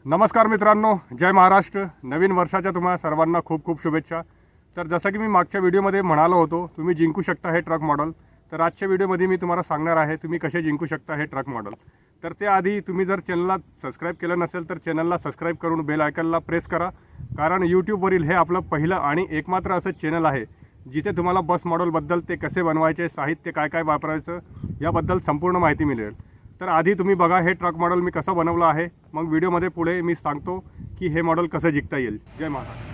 नमस्कार मित्रांनो, जय महाराष्ट्र. नवीन वर्षाच्या तुम्हा सर्वांना खूप खूप शुभेच्छा. तर जसं की मी मागच्या व्हिडिओमध्ये म्हणालो होतो, तुम्ही जिंकू शकता हे ट्रक मॉडेल. तर आजच्या व्हिडिओमध्ये मी तुम्हाला सांगणार आहे तुम्ही कसे जिंकू शकता हे ट्रक मॉडेल. तर त्याआधी तुम्ही जर चॅनलला सबस्क्राईब केलं नसेल तर चॅनलला सबस्क्राईब करून बेल आयकॉनला प्रेस करा. कारण यूट्यूबवरील हे आपलं पहिलं आणि एकमात्र असं चॅनल आहे जिथे तुम्हाला बस मॉडेलबद्दल, ते कसे बनवायचे, साहित्य काय काय वापरायचं याबद्दल संपूर्ण माहिती मिळेल. तर आधी तुम्ही बघा हे ट्रक मॉडेल मी कसं बनवलं आहे, मग व्हिडिओमध्ये पुढे मी सांगतो की हे मॉडेल कसं जिंकता येईल. जय महाराष्ट्र.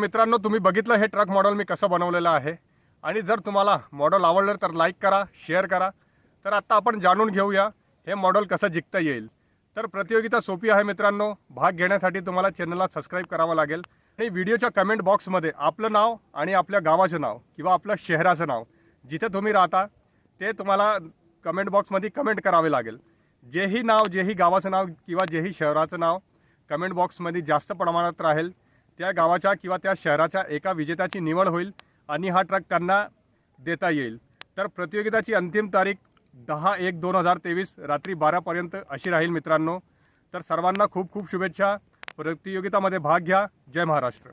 मित्रांनो, तुम्ही बघितलं हे ट्रक मॉडेल मी कसं बनवलेलं आहे आणि जर तुम्हाला मॉडेल आवडलं तर लाईक करा, शेअर करा. तर आता आपण जाणून घेऊया हे मॉडेल कसं जिंकता येईल. तर प्रतियोगिता सोपी आहे मित्रांनो. भाग घेण्यासाठी तुम्हाला चॅनलला सबस्क्राईब करावं लागेल आणि व्हिडिओच्या कमेंट बॉक्समध्ये आपलं नाव आणि आपल्या गावाचं नाव किंवा आपल्या शहराचं नाव जिथे तुम्ही राहता ते तुम्हाला कमेंट बॉक्समध्ये कमेंट करावे लागेल. जेही नाव, जेही गावाचं नाव किंवा जेही शहराचं नाव कमेंट बॉक्समध्ये जास्त प्रमाणात राहील त्या गावाच्या किंवा त्या शहराच्या एका विजेत्याची निवड होईल आणि हा ट्रक त्यांना देता येईल. तर प्रतियोगिताची अंतिम तारीख 10/1/2023 रात्री 12पर्यंत अशी राहील मित्रांनो. तर सर्वांना खूप खूप शुभेच्छा. प्रतियोगितामध्ये भाग घ्या. जय महाराष्ट्र.